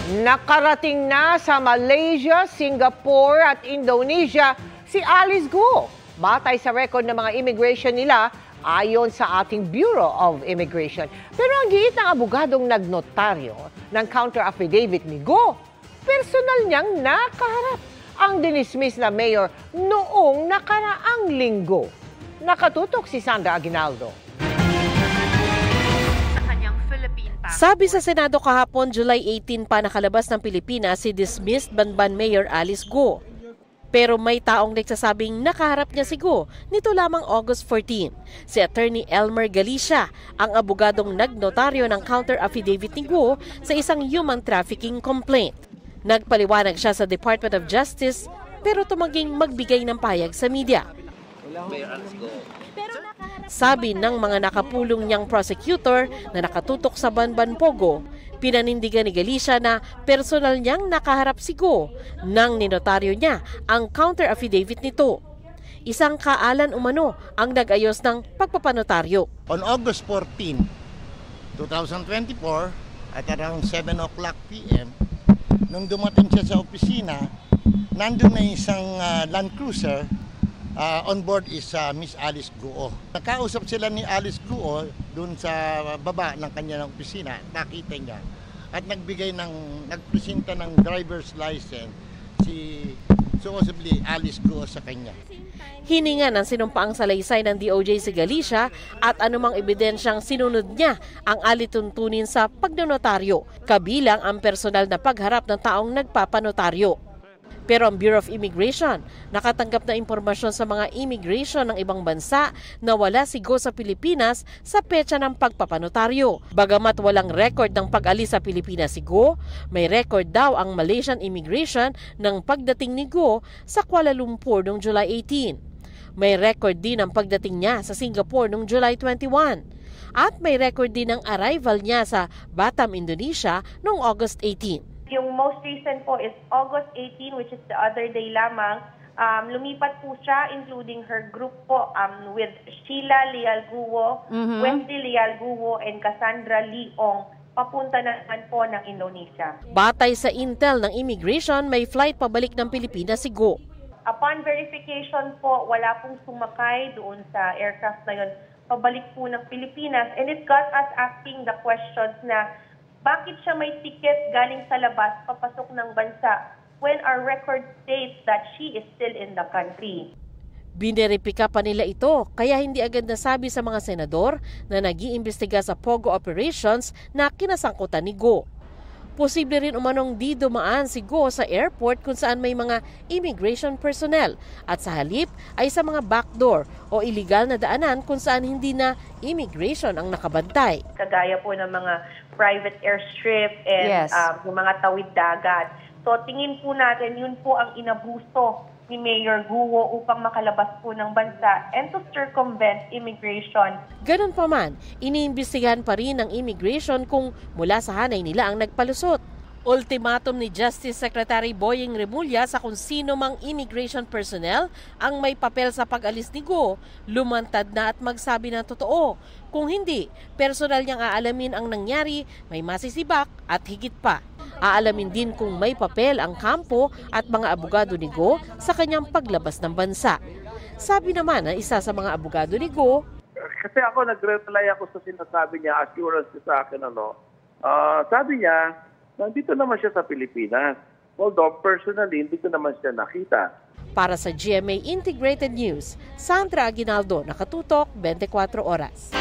Nakarating na sa Malaysia, Singapore at Indonesia si Alice Guo. Batay sa record ng mga immigration nila ayon sa ating Bureau of Immigration. Pero ang giit ng abogadong nagnotaryo ng counter affidavit ni Guo, personal niyang nakaharap ang dinismiss na mayor noong nakaraang linggo. Nakatutok si Sandra Aguinaldo. Sabi sa Senado kahapon, July 18 pa nakalabas ng Pilipinas si dismissed Banban Mayor Alice Guo. Pero may taong nagsasabing nakaharap niya si Guo nito lamang August 14. Si Attorney Elmer Galicia, ang abogadong nagnotaryo ng counter affidavit ni Guo sa isang human trafficking complaint. Nagpaliwanag siya sa Department of Justice pero tumanging magbigay ng payag sa media. Sabi ng mga nakapulong niyang prosecutor na nakatutok sa Banban Pogo, pinanindigan ni Galicia na personal niyang nakaharap si Guo nang ninotaryo niya ang counter affidavit nito. Isang kaalan umano ang nag-ayos ng pagpapanotaryo. On August 14, 2024 at around 7 o'clock p.m., nung dumating siya sa opisina, nandun na isang Land Cruiser. On board is Miss Alice Guo. Nakausap sila ni Alice Guo dun sa baba ng kanyang opisina, nakita niya. At nagpresenta ng driver's license si supposedly Alice Guo sa kanya. Hininga ng sinumpaang salaysay ng DOJ si Galicia at anumang ebidensyang sinunod niya ang alituntunin sa pagnonotaryo, kabilang ang personal na pagharap ng taong nagpapanotaryo. Pero ang Bureau of Immigration nakatanggap na impormasyon sa mga immigration ng ibang bansa na wala si Guo sa Pilipinas sa petsa ng pagpapanotaryo. Bagamat walang record ng pag-alis sa Pilipinas si Guo, may record daw ang Malaysian Immigration ng pagdating ni Guo sa Kuala Lumpur noong July 18. May record din ang pagdating niya sa Singapore noong July 21. At may record din ang arrival niya sa Batam, Indonesia noong August 18. Yung most recent po is August 18, which is the other day lamang. Lumipat po siya, including her group po with Sheila Leal Guo, Wesley Leal Guo, and Cassandra Leong, papunta naman po ng Indonesia. Batay sa intel ng immigration, may flight pabalik ng Pilipinas si Guo. Upon verification po, wala pong sumakay doon sa aircraft na yun, pabalik po ng Pilipinas. And it got us asking the questions na, bakit siya may ticket galing sa labas, papasok ng bansa, when our record states that she is still in the country? Bineripika pa nila ito, kaya hindi agad nasabi sa mga senador na nag-iimbestiga sa Pogo operations na kinasangkutan ni Guo. Posible rin umanong di dumaan si Guo sa airport kung saan may mga immigration personnel at sa halip ay sa mga backdoor o illegal na daanan kung saan hindi na immigration ang nakabantay. Kagaya po ng mga private airstrip and yung mga tawid dagat. So tingin po natin yun po ang inabuso ni Mayor Guo upang makalabas po ng bansa and to circumvent immigration. Ganun pa man, iniimbestigahan pa rin ng immigration kung mula sa hanay nila ang nagpalusot. Ultimatum ni Justice Secretary Boying Remulla sa kung sino mang immigration personnel ang may papel sa pag-alis ni Guo, lumantad na at magsabi ng totoo. Kung hindi, personal niyang aalamin ang nangyari, may masisibak at higit pa. Aalamin din kung may papel ang kampo at mga abogado ni Guo sa kanyang paglabas ng bansa. Sabi naman ng isa sa mga abogado ni Guo, kasi ako nag-reply ako sa sinasabi niya, assurance niya sa akin, sabi niya, nandito naman siya sa Pilipinas. Although personally, hindi ko naman siya nakita. Para sa GMA Integrated News, Sandra Aguinaldo, nakatutok 24 oras.